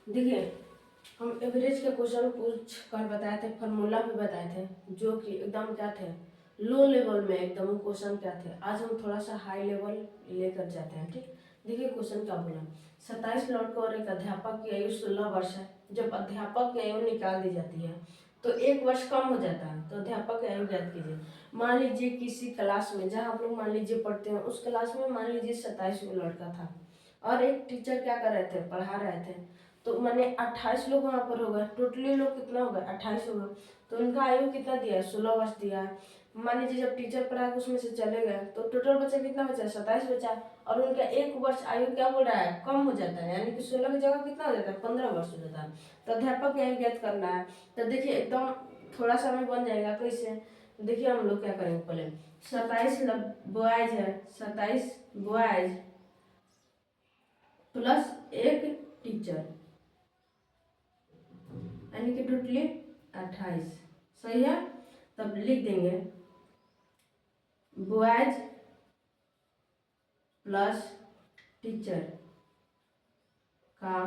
देखिए, हम एवरेज के क्वेश्चन पूछ कर बताए थे, फार्मूला भी बताए थे जो कि एकदम क्या थे, लो लेवल में एकदम क्वेश्चन क्या थे। आज हम थोड़ा सा हाई लेवल लेकर जाते हैं। ठीक, देखिए क्वेश्चन क्या बोला। 27 लड़कों और एक अध्यापक की आयु 16 वर्ष है। जब अध्यापक की आयु निकाल दी जाती है तो एक वर्ष कम हो जाता है, तो अध्यापक की आयु ज्ञात कीजिए। मान लीजिए किसी क्लास में, जहाँ आप लोग मान लीजिए पढ़ते हैं, उस क्लास में मान लीजिए 27 लड़का था और एक टीचर क्या कर रहे थे, पढ़ा रहे थे। तो मैंने 28 लोग वहाँ पर हो गए, टोटली लोग कितना हो गए, 28 हो गए। तो उनका आयु कितना दिया है, 16 वर्ष दिया है। मान लीजिए जब टीचर पढ़ा के उसमें से चले गए तो टोटल बचा कितना बचा, 27 बचा। और उनका एक वर्ष आयु क्या बोल रहा है, कम हो जाता है, यानी कि 16 की जगह कितना हो जाता है, 15 वर्ष हो जाता है। तो अध्यापक की आयु ज्ञात करना है। तो देखिए एकदम थोड़ा सा में बन जाएगा कैसे। देखिए हम लोग क्या करेंगे, पहले 27 बॉयज है, 27 बॉयज प्लस एक टीचर, यानी कि टोटली 28। सही है। तब लिख देंगे बॉयज प्लस टीचर का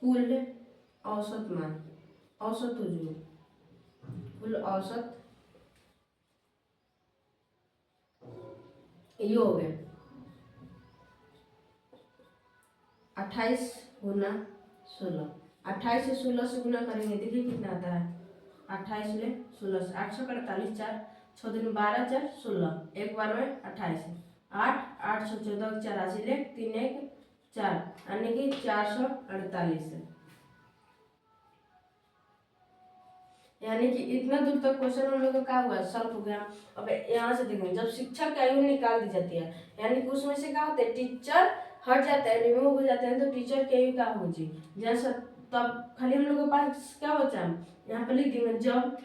कुल औसत मान, औसत हो जो कुल औसत ये हो गए 28 गुना 16। 28 से 16 से गुना करेंगे, देखिए कितना आता है, 28 ले 16 से 848, 4 6 दिन 12 4 16, एक बार में 28 8 814 84 ले 3 1 4, यानी कि 448। यानी कि इतना दूर तक क्वेश्चन हम लोग का क्या हुआ, सॉल्व हो गया। अब यहाँ से देखेंगे, जब शिक्षक की आयु निकाल दी जाती है, यानी कि उसमें से क्या होता है, टीचर हट जाता है, रिमूव हो जाते हैं, तो टीचर की आयु क्या होगी, जैसा। तब खाली हम लोग के पास क्या बचा, यहाँ पर लिख देंगे जब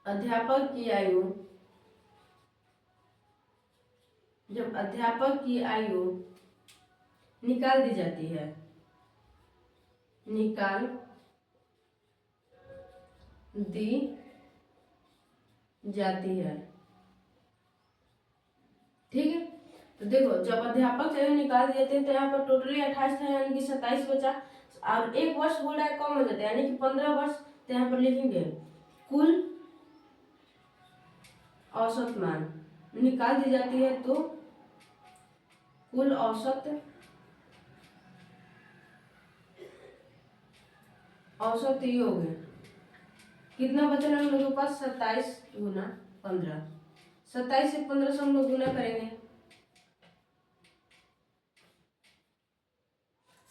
अध्यापक की आयु, जब अध्यापक की आयु निकाल दी जाती है, निकाल दी जाती है। ठीक है। तो देखो जब अध्यापक से निकाल दिए थे तो यहाँ पर टोटली 28 था, यानी कि 27 बचा। और एक वर्ष बोल रहा है कम हो जाता है, यानी कि 15 वर्ष। तो यहाँ पर लिखेंगे कुल औसत मान निकाल दी जाती है, तो कुल औसत, औसत ये हो गया कितना बचा हम लोगों के पास, 27 गुना 15। 27 से 15 से हम लोग गुना करेंगे,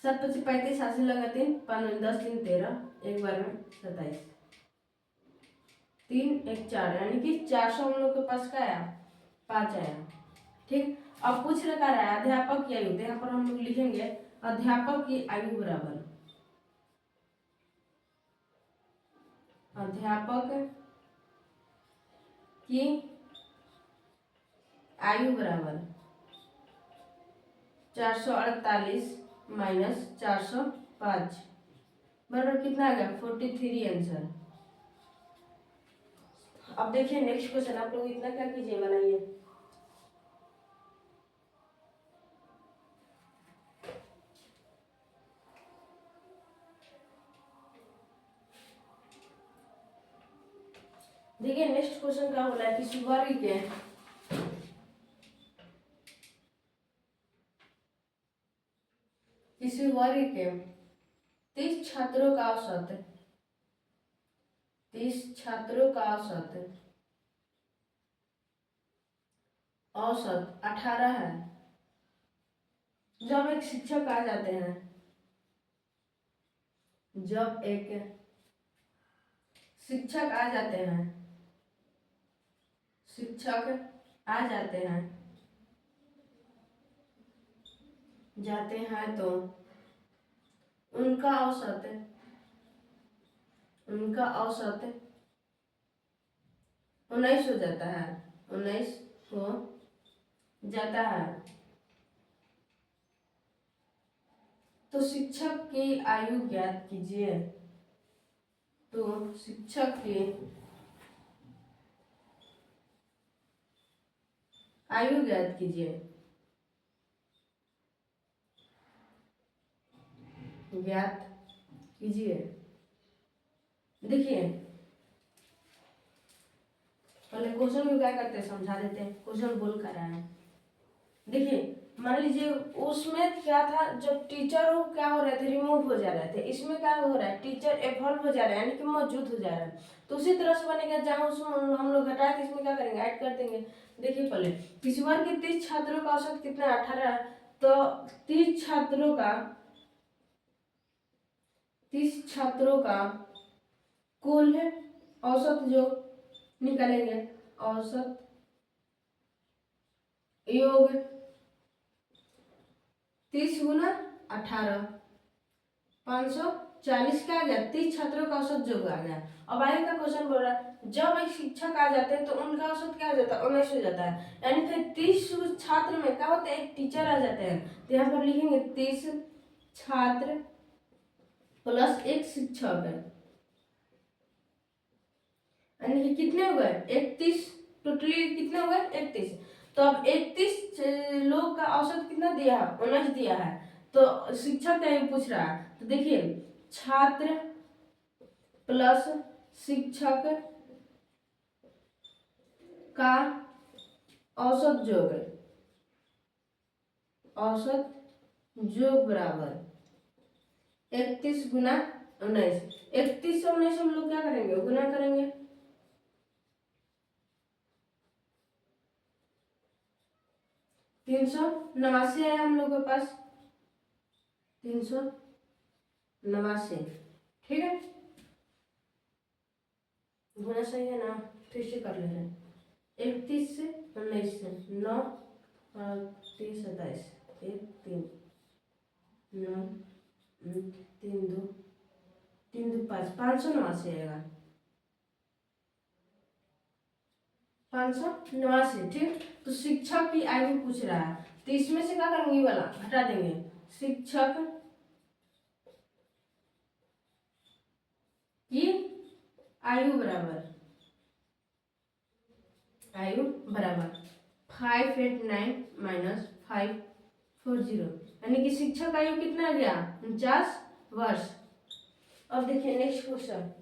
7 25 35, 80 लगा 3 5 10 3 13, एक बार में 27 3 1 4, यानी कि 400 हम लोग के पास का आया, 5 आया। ठीक। अब पूछ रखा रहा है अध्यापक की आयु, तो यहाँ पर हम लोग लिखेंगे अध्यापक की आयु बराबर, अध्यापक की आयु बराबर 448 माइनस 405 बराबर कितना आ गया, 43 आंसर। अब देखिए नेक्स्ट क्वेश्चन, आप लोग इतना क्या कीजिए, बनाइए। देखिए नेक्स्ट क्वेश्चन क्या बोला है कि वर्ग के किसी वर्ग के 30 छात्रों का औसत, 30 छात्रों का औसत, औसत 18 है। जब एक शिक्षक आ जाते हैं, जब एक शिक्षक आ जाते हैं, शिक्षक आ जाते हैं, जाते हैं तो उनका औसत, उनका औसत 19 हो जाता है, 19 हो जाता है। तो शिक्षक की आयु ज्ञात कीजिए, तो शिक्षक की आयु ज्ञात कीजिए। ज्ञात कीजिए। देखिए पहले क्वेश्चन को क्या करते हैं समझा देते हैं। क्वेश्चन बोल कर रहा है, देखिए मान लीजिए उसमें क्या था, जब टीचर वो क्या हो रहे थे, रिमूव हो जा रहे थे, इसमें क्या हो रहा है, टीचर एवॉल्व हो जा रहा है, यानी कि मौजूद हो जा रहा है। तो उसी तरह से बनेगा, जहाँ उसमें हम लोग घटाए थे इसमें क्या करेंगे, ऐड कर देंगे। देखिए पहले किसी वर्ग के 30 छात्रों का औसत कितना है, 18 है। तो 30 छात्रों का कुल है औसत जो निकालेंगे, औसत योग 30 गुना 18, 540 क्या आ गया, 30 छात्रों का औसत योग आ गया। अब आगे का क्वेश्चन बोल रहा है, जब एक शिक्षक आ जाते हैं तो उनका औसत क्या हो जाता है, 19 हो जाता है। यानी फिर 30 छात्र में क्या होता है, एक टीचर आ जाते हैं। तो यहाँ पर लिखेंगे 30 छात्र प्लस एक शिक्षक है, यानी कि कितने हो गए, 31। टोटली कितने हो गए, 31। तो अब 31 लोग का औसत कितना दिया है, 19 दिया है। तो शिक्षक का ही पूछ रहा है, तो देखिए छात्र प्लस शिक्षक का औसत योग, औसत योग बराबर 31 गुना 19। 31 से 19 हम लोग क्या करेंगे, गुना करेंगे। 389 है हम लोग के पास, 389। ठीक है, गुना सही है ना, फिर से कर ले रहे हैं। 31 से 19 से 9 और 30 27, 1 3 9 3 2 5, 589 आएगा, 589। ठीक, तो शिक्षक की आयु पूछ रहा है, तो इसमें से क्या करेंगे, वाला हटा देंगे। शिक्षक की आयु बराबर 589 माइनस 540, यानी कि शिक्षक का आयु कितना गया, 49 वर्ष। अब देखिए नेक्स्ट क्वेश्चन,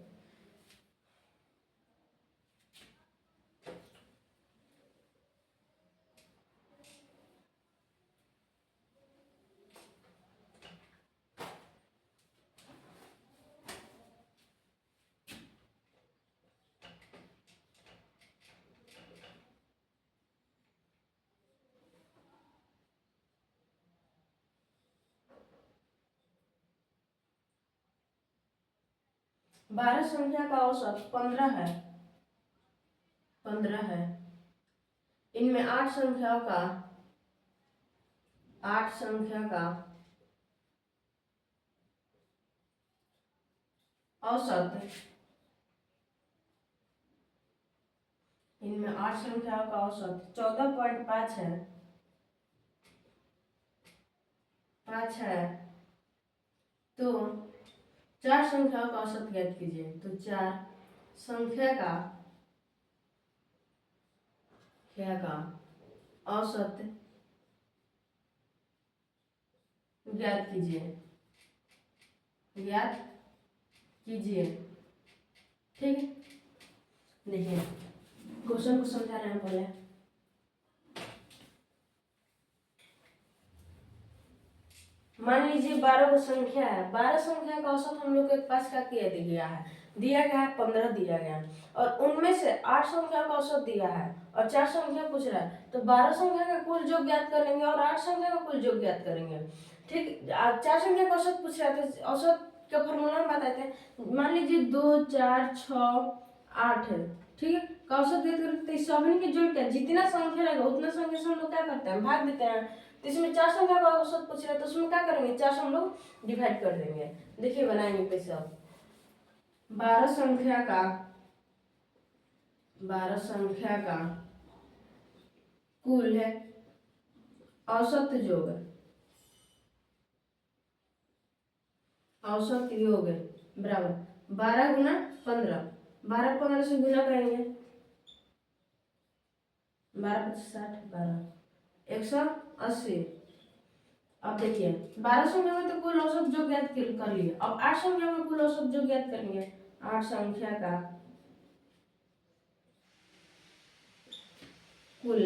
बारह संख्या का औसत 15 है। इनमें 8 संख्या का औसत, इनमें 8 संख्या का औसत 14.5 है, 5 है। तो 4 संख्या का औसत ज्ञात कीजिए। तो 4 संख्या का औसत ज्ञात कीजिए। ठीक है, देखिए क्वेश्चन को समझा रहे हैं पहले। मान लीजिए 12 को संख्या है, 12 संख्या का औसत हम लोग के पास क्या किया दिया गया है 15 दिया गया, और उनमें से 8 संख्या का औसत दिया है और 4 संख्या पूछ रहा है। तो 12 संख्या का कुल योग ज्ञात करेंगे और 8 संख्या का कुल योग ज्ञात करेंगे। ठीक, 4 संख्या का औसत पूछ रहा है, तो औसत का फॉर्मूला हम बताते हैं। मान लीजिए 2 4 6 8 है, ठीक है, का औसत ज्ञात करते हैं। सभी के जोड़ क्या, जितना संख्या रहेगा उतना संख्या से हम लोग क्या करते हैं, भाग देते हैं। तो इसमें 4 संख्या का औसत पूछ रहे हैं, तो उसमें क्या करेंगे, 4 से हम लोग डिवाइड कर देंगे। देखिए बनाएंगे कैसे। अब 12 संख्या का कुल है औसत योग, बराबर 12 गुना 15, 12 15 से गुना करेंगे, 12 50 60, 12 180। अब देखिए 12 संख्या में तो कुल औसत जो ज्ञात कर लिए, अब 8 संख्या में कुल औसत जो ज्ञात करेंगे। 8 संख्या का कुल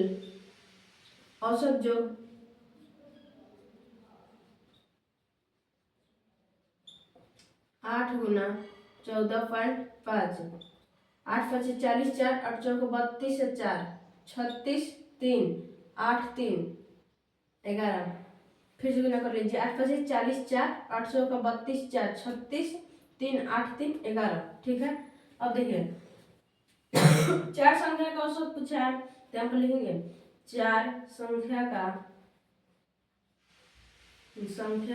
औसत जो 8 गुना 14.5, 8 पचे 40, 4 8 चौको 32 है, 4 36 3 8 3 11। फिर से गुना कर लीजिए, 8 पचे 40, 4 8 चौको 32, 4 36 3 8 3 11। ठीक है, अब देखिए 4 संख्या का औसत पूछा है तो हम लिखेंगे 4 संख्या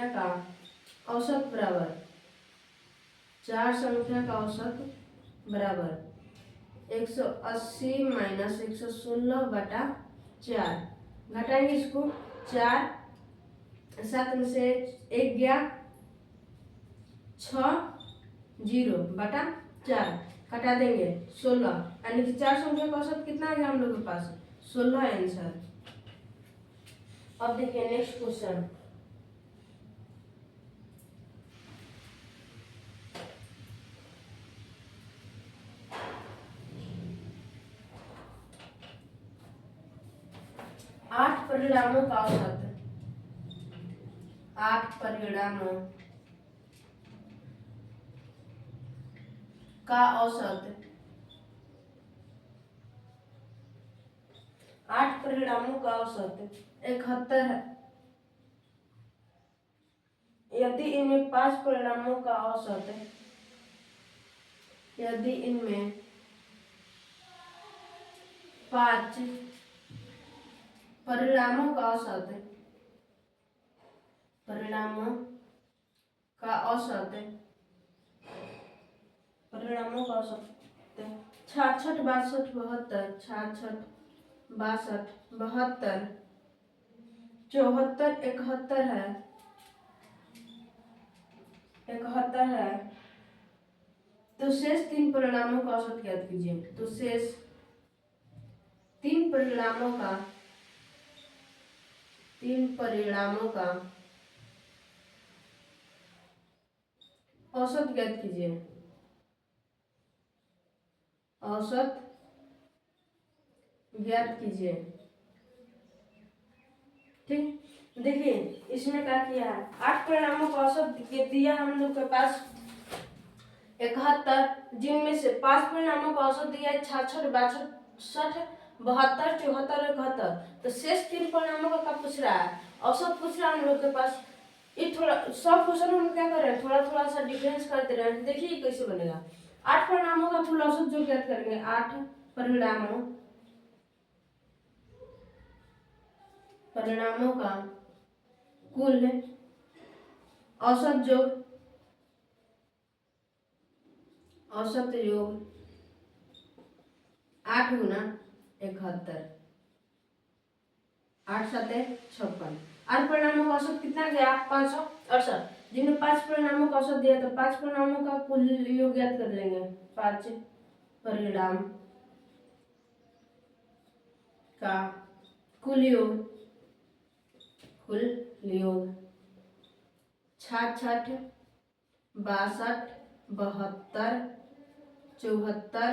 का औसत बराबर, 4 संख्या का औसत बराबर 180 माइनस 116 बटा 4। घटाएंगे इसको, 4 7 में से 1 गया, 6 0 बटा 4 घटा देंगे 16, यानी कि 4 संख्या का औसत कितना आ गया हम लोग के पास, 16 आंसर। अब देखिए नेक्स्ट क्वेश्चन, आठ परिणामों का औसत, 8 परिणामों का औसत, 8 परिणामों का औसत 71 है। यदि इनमें 5 परिणामों का औसत, यदि इनमें 5 परिणामों का औसत, परिणामों का औसत, परिणामों का औसत 66 62 72, 66 62 72 74 71 है, 71 है, तो शेष 3 परिणामों का औसत ज्ञात कीजिए। तो शेष 3 परिणामों का, 3 परिणामों का औसत ज्ञात कीजिए, औसत ज्ञात कीजिए। ठीक, देखिए इसमें क्या किया है, 8 परिणामों का औसत दिया हम लोग के पास 71, जिनमें से 5 परिणामों का औसत दिया है 66 62 72 74 71, तो शेष 3 परिणामों का कब पूछ रहा है, औसत पूछ रहा है हम लोग के पास। ये थोड़ा सब क्वेश्चन हम क्या कर रहे हैं, थोड़ा थोड़ा सा डिफरेंस करते रहे, देखिए कैसे बनेगा। 8 परिणामों का कुल औसत जो ज्ञात करेंगे, 8 परिणामों का कुल औसत योग, औसत योग 8 गुना 71, 8 7 56। 8 परिणामों का औसत कितना गया, 568, जिनमें 5 परिणामों का औसत दिया तो 5 परिणामों का कुल योग ज्ञात कर लेंगे। 5 परिणाम का कुल योग, कुल योग 66 62 72 74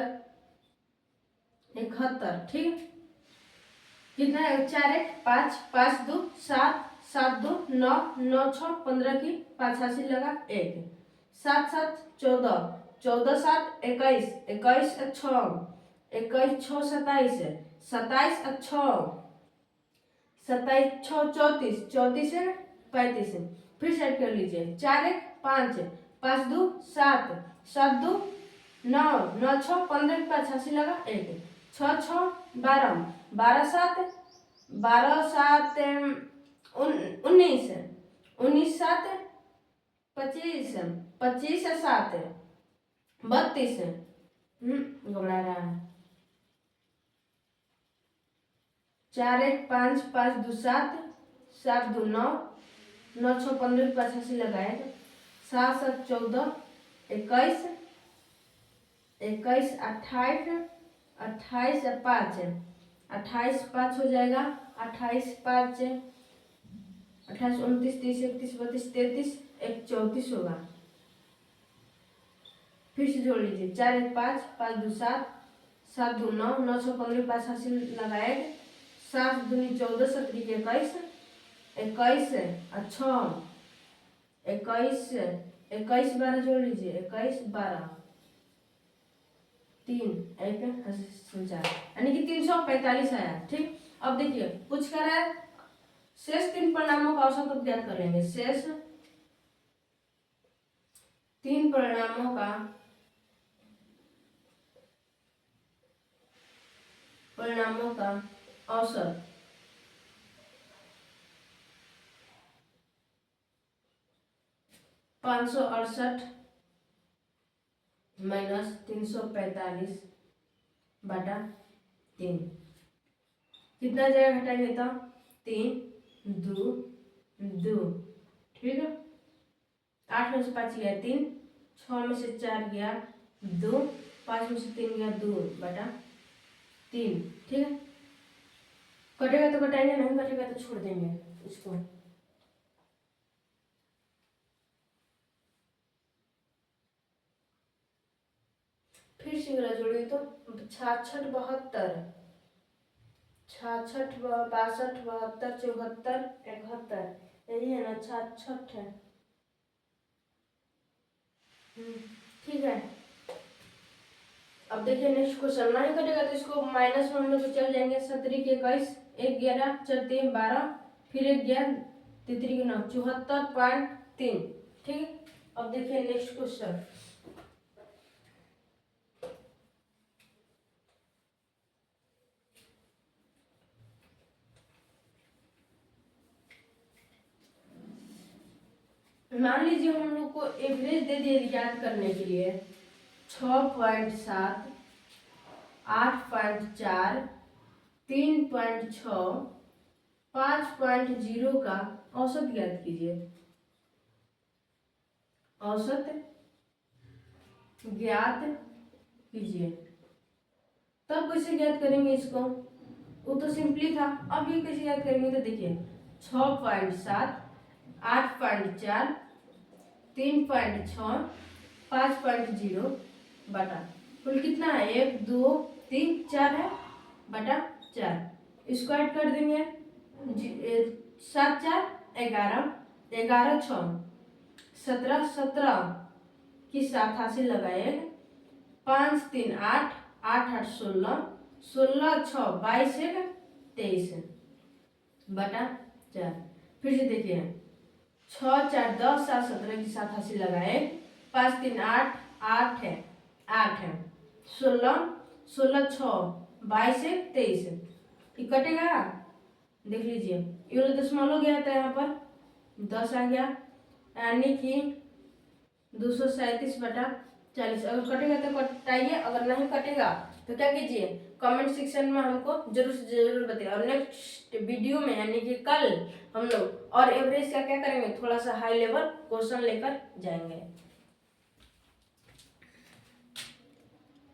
71। ठीक, कितना है, 4 1 5 5 2 7 7 2 9 9 6 15 की 85 लगा 1, 7 7 14 14 7 21 21 6 21 6 27 27 6 27 6 34 34 है 35 है। फिर सेट कर लीजिए, 4 1 5 5 2 7 7 2 9 9 6 15 की 85 लगा 1, 6 6 12 12 7 12 7 19 19 7 25 25 7 32 घबरा रहा है, 4 1 5 5 2 7 7 2 9 9 6 15 की 85 लगाए, 7 7 14 21 21 28 28 5 28 5 हो जाएगा, 28 5 28 29 30 31 32 33 एक 34 होगा। फिर से जोड़ लीजिए, 4 1 5 5 2 7 7 2 9 9 6 15 5 हासिल लगाए, 7 दूनी 14 7 3 21 21 और 6 21 21 12 जोड़ लीजिए, 21 12 3 1 4 यानी कि 345 आया। ठीक, अब देखिए पूछ कर है शेष 3 परिणामों का औसत ज्ञात कर लेंगे। शेष 3 परिणामों का औसत -568 -345 बटा 3 कितना जाएगा घटाएंगे तो 3 2 2। ठीक है, 8 में से 5 गया 3, 6 में से 4 गया 2, 5 में से 3 गया 2 बटा 3। ठीक है, कटेगा तो कटाएंगे, नहीं कटेगा तो छोड़ देंगे इसको। फिर से जोड़िए तो 66 72 66 62 72 74 71 यही है ना, 66 है। ठीक है, अब देखिए नेक्स्ट क्वेश्चन नहीं कटेगा तो इसको माइनस में हम लोग चल जाएंगे। 17 के 21 1 11 4 3 12 फिर 1 11 3 3 9 74.3। ठीक है, अब देखिए नेक्स्ट क्वेश्चन। मान लीजिए हम लोग को एवरेज दे दिए याद करने के लिए 6.7 8.4 3.6 5.0 का औसत ज्ञात कीजिए। औसत ज्ञात कीजिए। तब कैसे ज्ञात करेंगे इसको, वो तो सिंपली था। अब ये कैसे याद करेंगे तो देखिए 6.7 8.4 3.6 5.0 बटा कुल कितना है 1 2 3 4 है बटा 4। इसको ऐड कर देंगे 7 4 11 11 6 17 17 की 7 हासिल लगाए 5 3 8 8 8 16 16 6 22 23 बटा 4। फिर से देखिए 6 4 10 7 17 की 7 हासिल लगाए 5 3 8 8 है 8 है 16 16 6 22 23 ये कटेगा। देख लीजिए ये दशमलव गया था यहाँ पर 10 आ गया यानी कि 237 बटा 40। अगर कटेगा तो कटाइए, अगर नहीं कटेगा तो क्या कीजिए कमेंट सेक्शन में हमको जरूर से जरूर बताइए। और नेक्स्ट वीडियो में यानी कि कल हम लोग और एवरेज का क्या करेंगे, थोड़ा सा हाई लेवल क्वेश्चन लेकर जाएंगे।